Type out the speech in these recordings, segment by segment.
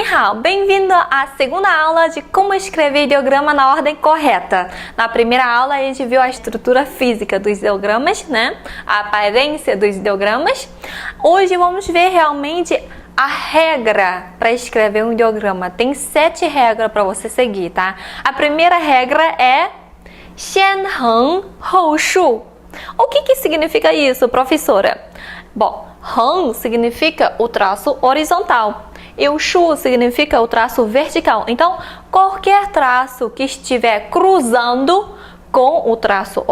Nihao, bem-vindo à segunda aula de como escrever ideograma na ordem correta. Na primeira aula a gente viu a estrutura física dos ideogramas, né? A aparência dos ideogramas. Hoje vamos ver realmente a regra para escrever um ideograma. Tem 7 regras para você seguir, tá? A primeira regra é 先横后竖. O que significa isso, professora? Bom, 横 significa o traço horizontal e o 竖 significa o traço vertical. Então, qualquer traço que estiver cruzando com o traço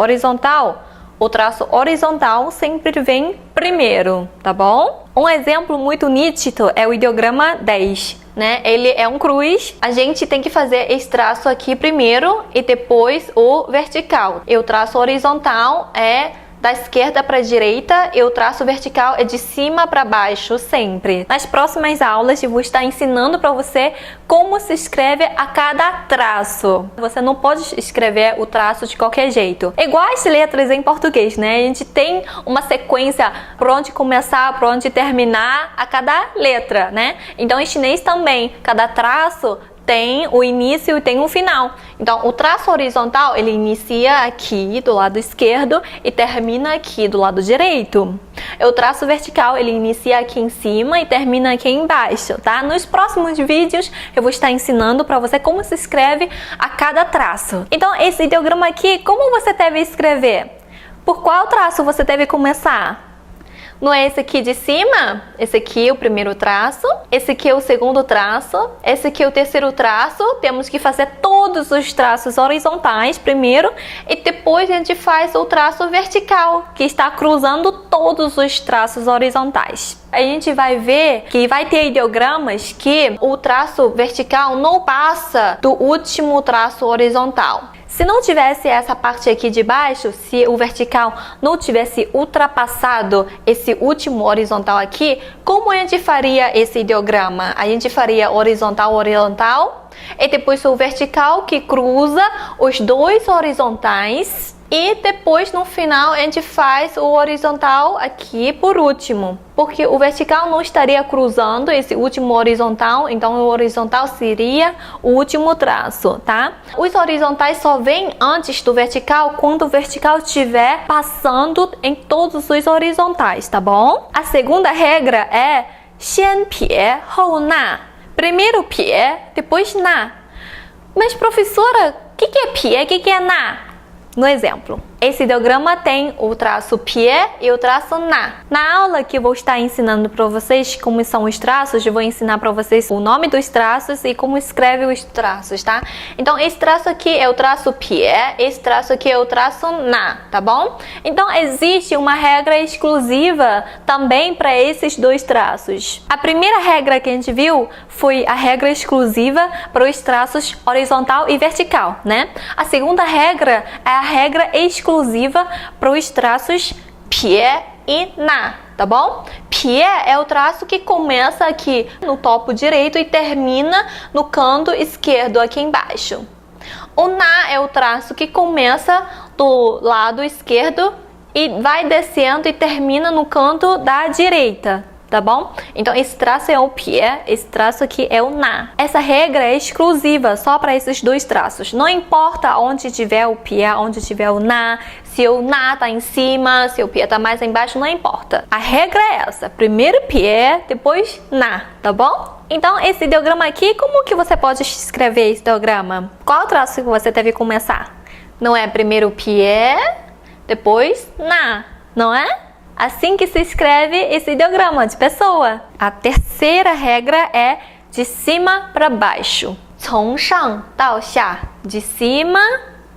horizontal sempre vem primeiro, tá bom? Um exemplo muito nítido é o ideograma 10, né? Ele é um cruz. A gente tem que fazer esse traço aqui primeiro e depois o vertical. E o traço horizontal é da esquerda para a direita e o traço vertical é de cima para baixo sempre. Nas próximas aulas eu vou estar ensinando para você como se escreve a cada traço. Você não pode escrever o traço de qualquer jeito. Igual as letras em português, né? A gente tem uma sequência por onde começar, por onde terminar a cada letra, né? Então em chinês também, cada traço tem o início e tem o final. Então, o traço horizontal, ele inicia aqui do lado esquerdo e termina aqui do lado direito. E o traço vertical, ele inicia aqui em cima e termina aqui embaixo, tá? Nos próximos vídeos, eu vou estar ensinando para você como se escreve a cada traço. Então, esse ideograma aqui, como você deve escrever? Por qual traço você deve começar? Não é esse aqui de cima? Esse aqui é o primeiro traço, esse aqui é o segundo traço, esse aqui é o terceiro traço. Temos que fazer todos os traços horizontais primeiro e depois a gente faz o traço vertical, que está cruzando todos os traços horizontais. A gente vai ver que vai ter ideogramas que o traço vertical não passa do último traço horizontal. Se não tivesse essa parte aqui de baixo, se o vertical não tivesse ultrapassado esse último horizontal aqui, como a gente faria esse ideograma? A gente faria horizontal, horizontal, e depois o vertical que cruza os dois horizontais, e depois no final a gente faz o horizontal aqui por último, porque o vertical não estaria cruzando esse último horizontal, então o horizontal seria o último traço, tá? Os horizontais só vêm antes do vertical quando o vertical estiver passando em todos os horizontais, tá bom? A segunda regra é 先撇后捺. Primeiro 撇, depois 捺. Mas professora, o que é 撇? O que é 捺? No exemplo, esse ideograma tem o traço pie e o traço na. Na aula que eu vou estar ensinando para vocês como são os traços, eu vou ensinar para vocês o nome dos traços e como escreve os traços, tá? Então, esse traço aqui é o traço pie, esse traço aqui é o traço na, tá bom? Então, existe uma regra exclusiva também para esses dois traços. A primeira regra que a gente viu foi a regra exclusiva para os traços horizontal e vertical, né? A segunda regra é a regra exclusiva para os traços pie e na, tá bom? Pie é o traço que começa aqui no topo direito e termina no canto esquerdo aqui embaixo. O na é o traço que começa do lado esquerdo e vai descendo e termina no canto da direita. Tá bom? Então, esse traço é o pie, esse traço aqui é o na. Essa regra é exclusiva só para esses dois traços. Não importa onde tiver o pie, onde tiver o na, se o na tá em cima, se o pie tá mais embaixo, não importa. A regra é essa: primeiro pie, depois na, tá bom? Então, esse ideograma aqui, como que você pode escrever esse ideograma? Qual traço que você deve começar? Não é primeiro pie, depois na, não é? Assim que se escreve esse ideograma de pessoa. A terceira regra é de cima para baixo. 从上到下, de cima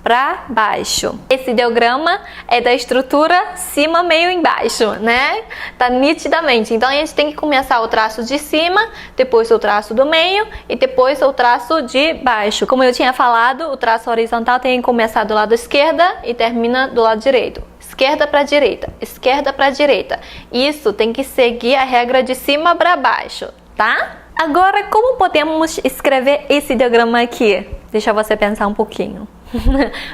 para baixo. Esse ideograma é da estrutura cima, meio, embaixo, né? Tá nitidamente. Então, a gente tem que começar o traço de cima, depois o traço do meio e depois o traço de baixo. Como eu tinha falado, o traço horizontal tem que começar do lado esquerdo e termina do lado direito. Esquerda para direita, esquerda para direita. Isso tem que seguir a regra de cima para baixo, tá? Agora, como podemos escrever esse ideograma aqui? Deixa você pensar um pouquinho.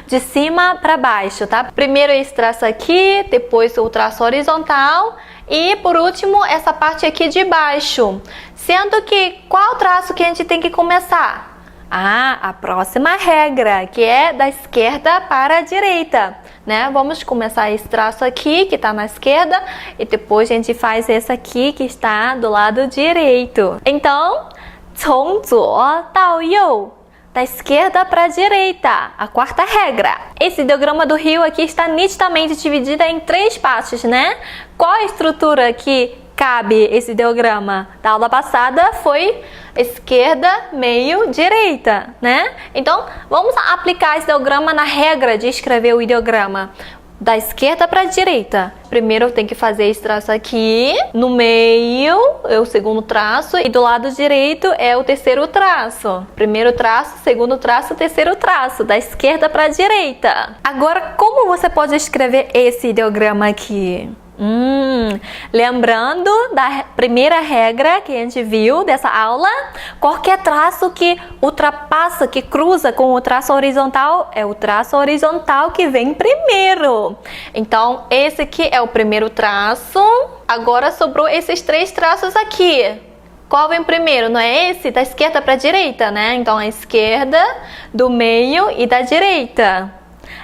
De cima para baixo, tá? Primeiro esse traço aqui, depois o traço horizontal E por último, essa parte aqui de baixo. Sendo que qual traço que a gente tem que começar? A próxima regra, que é da esquerda para a direita, né? Vamos começar esse traço aqui, que está na esquerda, e depois a gente faz esse aqui, que está do lado direito. Então, 从左到右, da esquerda para a direita, a quarta regra. Esse ideograma do rio aqui está nitidamente dividido em 3 partes, né? Qual a estrutura que cabe esse ideograma? Da aula passada foi esquerda, meio, direita, né? Então, vamos aplicar esse ideograma na regra de escrever o ideograma. Da esquerda para a direita. Primeiro eu tenho que fazer esse traço aqui. No meio é o segundo traço. E do lado direito é o terceiro traço. Primeiro traço, segundo traço, terceiro traço. Da esquerda para a direita. Agora, como você pode escrever esse ideograma aqui? Lembrando da primeira regra que a gente viu dessa aula, qualquer traço que ultrapassa, que cruza com o traço horizontal, é o traço horizontal que vem primeiro. Então, esse aqui é o primeiro traço. Agora sobrou esses 3 traços aqui. Qual vem primeiro? Não é esse? Da esquerda para a direita, né? Então, a esquerda, do meio e da direita.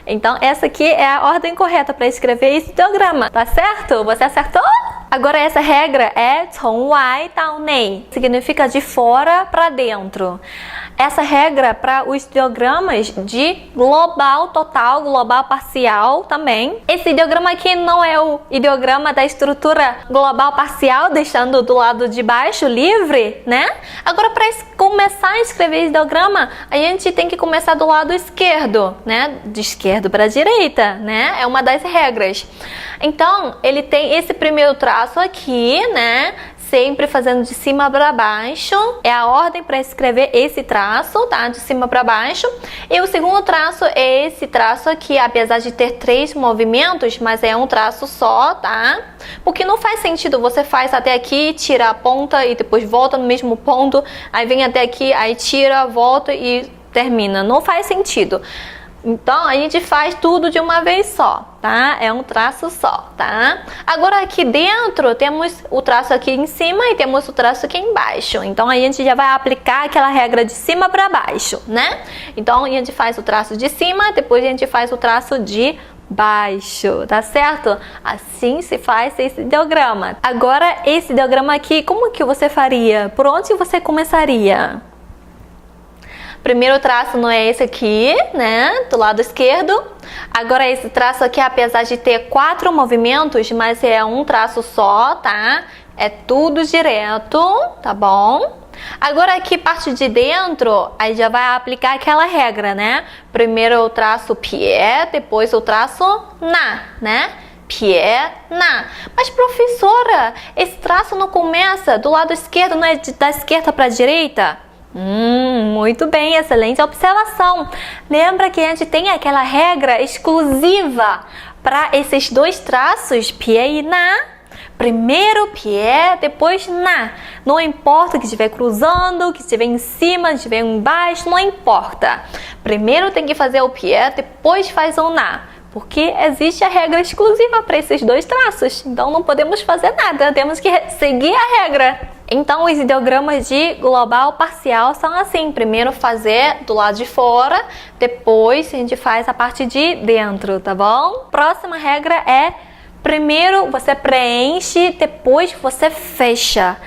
Então, essa aqui é a ordem correta para escrever esse ideograma, tá certo? Você acertou? Agora, essa regra é 从外到内, significa de fora para dentro. Essa regra para os ideogramas de global total, global parcial também. Esse ideograma aqui não é o ideograma da estrutura global parcial, deixando do lado de baixo livre, né? Agora, para começar a escrever esse ideograma, a gente tem que começar do lado esquerdo, né? De esquerdo para a direita, né? É uma das regras. Então, ele tem esse primeiro traço aqui, né? Sempre fazendo de cima para baixo. É a ordem para escrever esse traço, tá? De cima para baixo. E o segundo traço é esse traço aqui, apesar de ter 3 movimentos, mas é um traço só, tá? Porque não faz sentido você faz até aqui, tira a ponta e depois volta no mesmo ponto, aí vem até aqui, aí tira, volta e termina. Não faz sentido. Então, a gente faz tudo de uma vez só, tá? É um traço só, tá? Agora, aqui dentro, temos o traço aqui em cima e temos o traço aqui embaixo. Então, a gente já vai aplicar aquela regra de cima para baixo, né? Então, a gente faz o traço de cima, depois a gente faz o traço de baixo, tá certo? Assim se faz esse ideograma. Agora, esse ideograma aqui, como que você faria? Por onde você começaria? Primeiro traço não é esse aqui, né? Do lado esquerdo. Agora esse traço aqui, apesar de ter 4 movimentos, mas é um traço só, tá? É tudo direto, tá bom? Agora aqui, parte de dentro, aí já vai aplicar aquela regra, né? Primeiro o traço pie, depois o traço na, né? Pie, na. Mas professora, esse traço não começa do lado esquerdo, não é da esquerda para a direita? Muito bem, excelente observação. Lembra que a gente tem aquela regra exclusiva para esses 2 traços, pie e na. Primeiro pie, depois na. Não importa que estiver cruzando, que estiver em cima, que estiver embaixo, não importa. Primeiro tem que fazer o pie, depois faz o na. Porque existe a regra exclusiva para esses 2 traços. Então não podemos fazer nada, temos que seguir a regra. Então, os ideogramas de global parcial são assim. Primeiro fazer do lado de fora, depois a gente faz a parte de dentro, tá bom? Próxima regra é, primeiro você preenche, depois você fecha.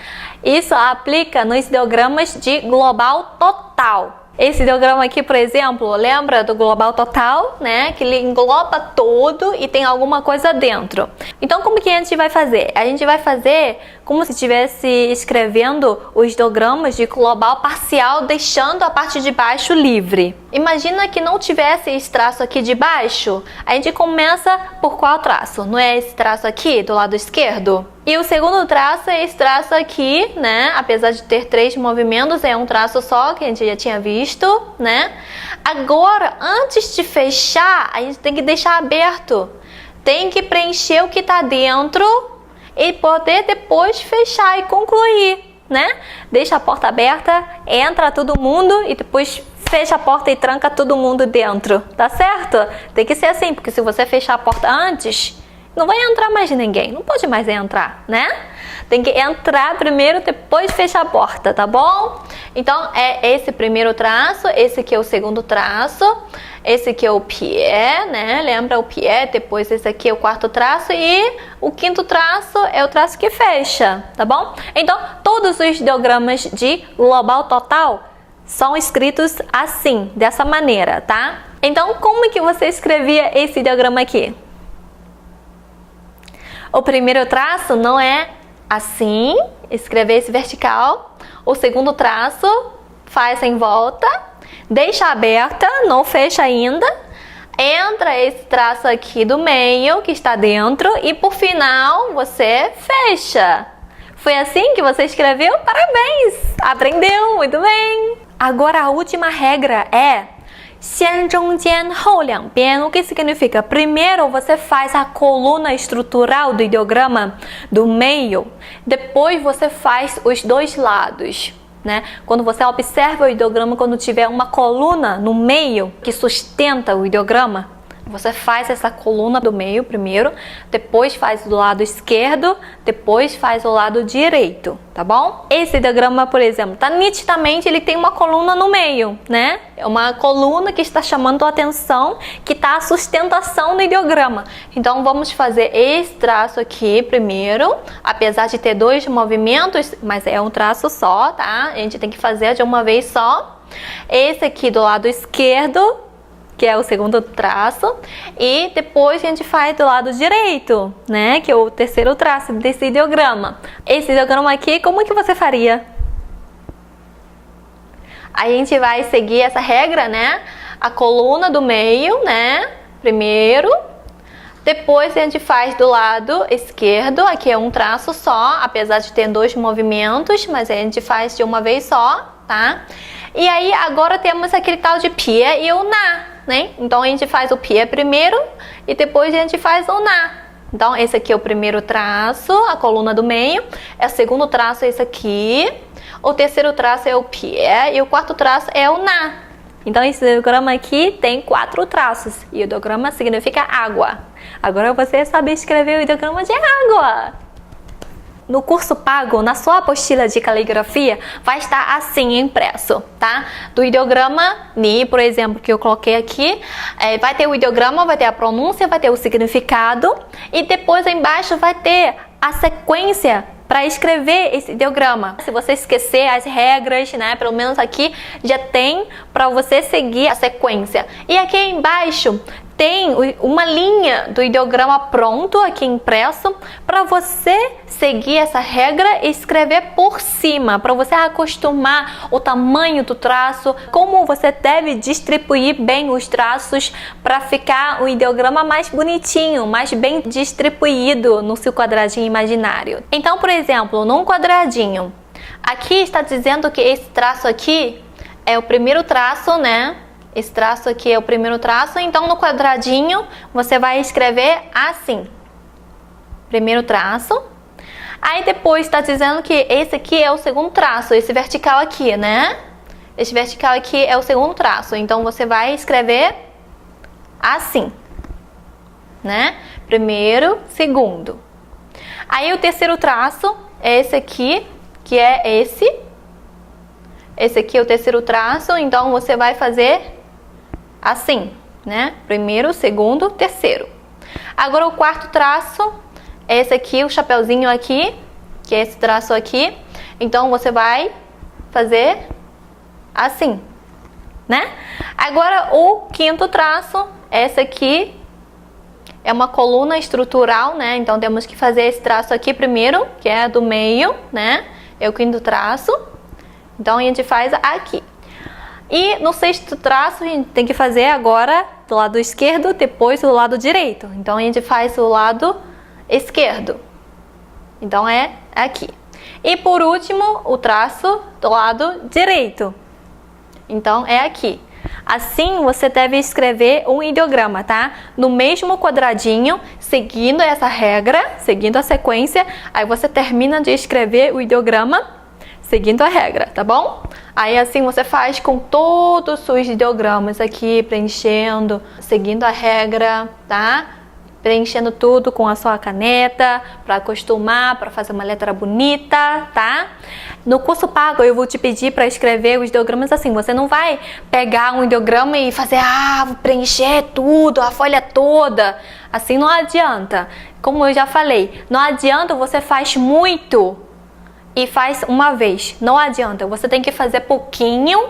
Isso aplica nos ideogramas de global total. Esse ideograma aqui, por exemplo, lembra do global total, né? Que ele engloba todo e tem alguma coisa dentro. Então, como que a gente vai fazer? A gente vai fazer como se estivesse escrevendo os ideogramas de global parcial, deixando a parte de baixo livre. Imagina que não tivesse esse traço aqui de baixo. A gente começa por qual traço? Não é esse traço aqui, do lado esquerdo? E o segundo traço é esse traço aqui, né? Apesar de ter 3 movimentos, é um traço só, que a gente já tinha visto, né? Agora, antes de fechar, a gente tem que deixar aberto. Tem que preencher o que está dentro e poder depois fechar e concluir, né? Deixa a porta aberta, entra todo mundo e depois fecha a porta e tranca todo mundo dentro, tá certo? Tem que ser assim, porque se você fechar a porta antes não vai entrar mais ninguém, não pode mais entrar, né? Tem que entrar primeiro, depois fechar a porta, tá bom? Então, é esse primeiro traço, esse aqui é o segundo traço, esse aqui é o pied, né? Lembra o pied, depois esse aqui é o quarto traço e o quinto traço é o traço que fecha, tá bom? Então, todos os ideogramas de global total são escritos assim, dessa maneira, tá? Então, como que você escrevia esse ideograma aqui? O primeiro traço não é assim, escrever esse vertical. O segundo traço faz em volta, deixa aberta, não fecha ainda. Entra esse traço aqui do meio, que está dentro, e por final você fecha. Foi assim que você escreveu? Parabéns! Aprendeu, muito bem! Agora a última regra é 先中间后两边. O que significa? Primeiro você faz a coluna estrutural do ideograma do meio, depois você faz os dois lados, né? Quando você observa o ideograma, quando tiver uma coluna no meio que sustenta o ideograma, você faz essa coluna do meio primeiro, depois faz do lado esquerdo, depois faz o lado direito, tá bom? Esse ideograma, por exemplo, tá nitidamente, ele tem uma coluna no meio, né? É uma coluna que está chamando a atenção, que tá a sustentação do ideograma. Então, vamos fazer esse traço aqui primeiro, apesar de ter dois movimentos, mas é um traço só, tá? A gente tem que fazer de uma vez só. Esse aqui do lado esquerdo, que é o segundo traço, e depois a gente faz do lado direito, né, que é o terceiro traço desse ideograma. Esse ideograma aqui, como que você faria? A gente vai seguir essa regra, né, a coluna do meio, né, primeiro, depois a gente faz do lado esquerdo, aqui é um traço só, apesar de ter dois movimentos, mas a gente faz de uma vez só, tá? E aí agora temos aquele tal de pied e o na, né? Então a gente faz o pied primeiro e depois a gente faz o na. Então esse aqui é o primeiro traço, a coluna do meio. O segundo traço é esse aqui. O terceiro traço é o pied e o quarto traço é o na. Então esse ideograma aqui tem 4 traços. E o ideograma significa água. Agora você sabe escrever o ideograma de água. No curso pago, na sua apostila de caligrafia, vai estar assim impresso, tá? Do ideograma Ni, por exemplo, que eu coloquei aqui, vai ter o ideograma, vai ter a pronúncia, vai ter o significado e depois embaixo vai ter a sequência para escrever esse ideograma. Se você esquecer as regras, né, pelo menos aqui já tem para você seguir a sequência. E aqui embaixo tem uma linha do ideograma pronto aqui impresso para você seguir essa regra e escrever por cima, para você acostumar o tamanho do traço, como você deve distribuir bem os traços para ficar o ideograma mais bonitinho, mais bem distribuído no seu quadradinho imaginário. Então, por exemplo, num quadradinho, aqui está dizendo que esse traço aqui é o primeiro traço, né? Esse traço aqui é o primeiro traço, então no quadradinho você vai escrever assim. Primeiro traço. Aí depois está dizendo que esse aqui é o segundo traço, esse vertical aqui, né? Esse vertical aqui é o segundo traço, então você vai escrever assim, né? Primeiro, segundo. Aí o terceiro traço é esse aqui, que é esse. Esse aqui é o terceiro traço, então você vai fazer assim, né? Primeiro, segundo, terceiro. Agora o quarto traço, esse aqui, o chapeuzinho aqui, que é esse traço aqui. Então você vai fazer assim, né? Agora o quinto traço, esse aqui é uma coluna estrutural, né? Então temos que fazer esse traço aqui primeiro, que é do meio, né? É o quinto traço. Então a gente faz aqui. E no sexto traço a gente tem que fazer agora do lado esquerdo, depois do lado direito. Então a gente faz o lado esquerdo. Então é aqui. E por último, o traço do lado direito. Então é aqui. Assim você deve escrever um ideograma, tá? No mesmo quadradinho, seguindo essa regra, seguindo a sequência, aí você termina de escrever o ideograma seguindo a regra, tá bom? Aí assim você faz com todos os ideogramas aqui, preenchendo, seguindo a regra, tá? preenchendo tudo com a sua caneta, para acostumar, para fazer uma letra bonita, tá? No curso pago eu vou te pedir para escrever os ideogramas assim. Você não vai pegar um ideograma e fazer, vou preencher tudo, a folha toda. Assim não adianta. Como eu já falei, não adianta você faz muito e faz uma vez. Não adianta. Você tem que fazer pouquinho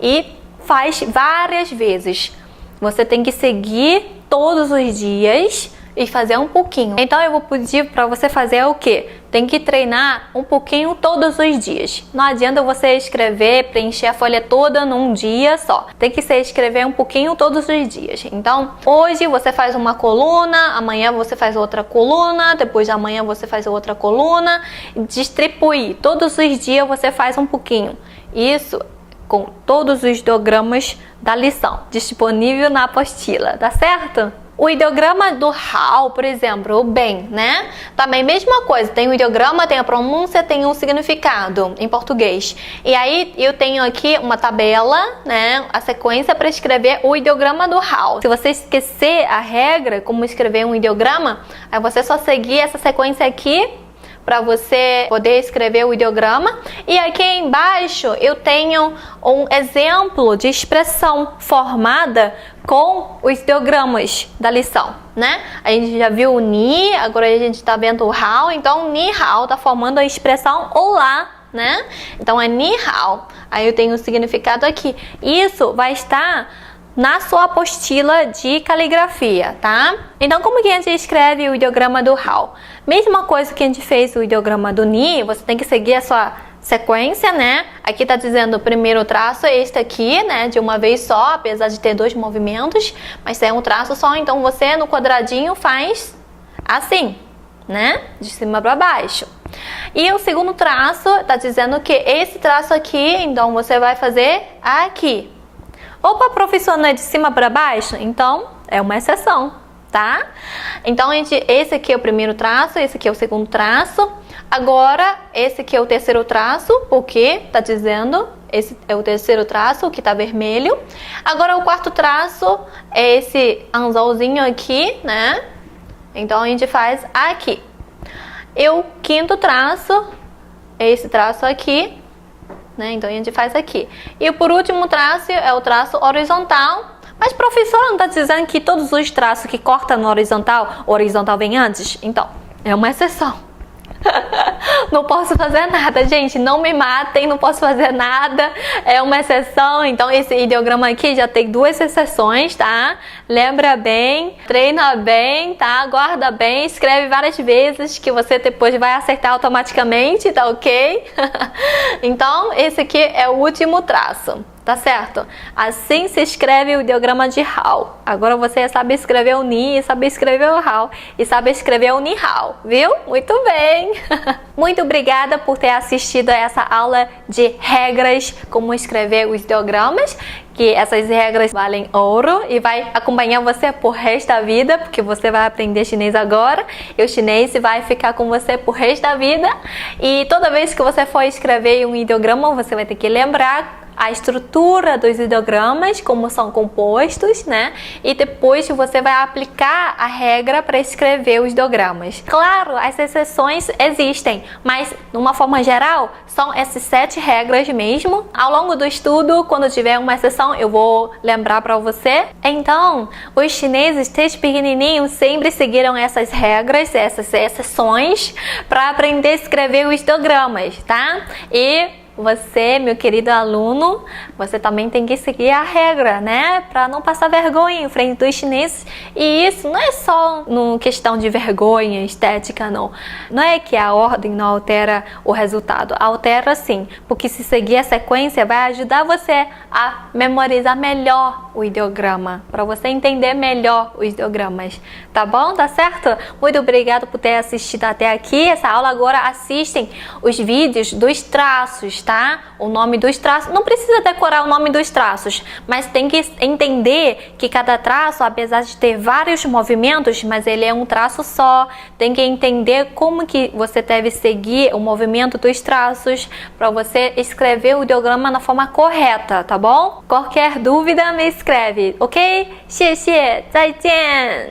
e faz várias vezes. Você tem que seguir todos os dias e fazer um pouquinho. Então eu vou pedir para você fazer o quê? Tem que treinar um pouquinho todos os dias. Não adianta você escrever, preencher a folha toda num dia só. Tem que ser escrever um pouquinho todos os dias. Então, hoje você faz uma coluna, amanhã você faz outra coluna, depois de amanhã você faz outra coluna. Distribuir. Todos os dias você faz um pouquinho. Isso com todos os ideogramas da lição, disponível na apostila, tá certo? O ideograma do how, por exemplo, o bem, né? Também mesma coisa, tem o ideograma, tem a pronúncia, tem o significado em português. E aí eu tenho aqui uma tabela, né? A sequência para escrever o ideograma do how. Se você esquecer a regra, como escrever um ideograma, aí você só seguir essa sequência aqui para você poder escrever o ideograma. E aqui embaixo eu tenho um exemplo de expressão formada com os ideogramas da lição, né? A gente já viu o ni, agora a gente está vendo o how, então ni how está formando a expressão olá, né? Então é ni how. Aí eu tenho o significado aqui. Isso vai estar na sua apostila de caligrafia, tá? Então, como que a gente escreve o ideograma do how? Mesma coisa que a gente fez o ideograma do ni, você tem que seguir a sua sequência, né? Aqui tá dizendo o primeiro traço é este aqui, né? De uma vez só, apesar de ter dois movimentos, mas é um traço só, então você no quadradinho faz assim, né? De cima para baixo. E o segundo traço tá dizendo que esse traço aqui, então você vai fazer aqui. Opa, professor, não é de cima para baixo? Então, é uma exceção, tá? Então, esse aqui é o primeiro traço, esse aqui é o segundo traço. Agora, esse aqui é o terceiro traço, porque tá dizendo, esse é o terceiro traço, que tá vermelho. Agora, o quarto traço é esse anzolzinho aqui, né? Então, a gente faz aqui. E o quinto traço é esse traço aqui, né? Então a gente faz aqui. E por último traço é o traço horizontal. Mas professor, não está dizendo que todos os traços que cortam no horizontal, o horizontal vem antes? Então, é uma exceção. Não posso fazer nada, gente, não me matem, não posso fazer nada, é uma exceção. Então esse ideograma aqui já tem duas exceções, tá? Lembra bem, treina bem, tá? Guarda bem, escreve várias vezes que você depois vai acertar automaticamente, tá ok? Então esse aqui é o último traço. Tá certo? Assim se escreve o ideograma de how. Agora você sabe escrever o ni, sabe escrever o how e sabe escrever o ni how, viu? Muito bem! Muito obrigada por ter assistido a essa aula de regras, como escrever os ideogramas, que essas regras valem ouro e vai acompanhar você por resto da vida, porque você vai aprender chinês agora e o chinês vai ficar com você por resto da vida. E toda vez que você for escrever um ideograma, você vai ter que lembrar a estrutura dos ideogramas, como são compostos, né? E depois você vai aplicar a regra para escrever os ideogramas. Claro, as exceções existem, mas de uma forma geral, são essas 7 regras mesmo. Ao longo do estudo, quando tiver uma exceção, eu vou lembrar para você. Então, os chineses desde pequenininhos sempre seguiram essas regras, essas exceções, para aprender a escrever os ideogramas, tá? E você, meu querido aluno, você também tem que seguir a regra, né? Para não passar vergonha em frente dos chineses. E isso não é só uma questão de vergonha estética, não. Não é que a ordem não altera o resultado. Altera sim, porque se seguir a sequência vai ajudar você a memorizar melhor o ideograma, para você entender melhor os ideogramas. Tá bom? Tá certo? Muito obrigado por ter assistido até aqui. Essa aula agora assistem os vídeos dos traços, tá? O nome dos traços, não precisa decorar o nome dos traços, mas tem que entender que cada traço, apesar de ter vários movimentos, mas ele é um traço só. Tem que entender como que você deve seguir o movimento dos traços para você escrever o ideograma na forma correta, tá bom? Qualquer dúvida me escreve, ok? 谢谢，再见。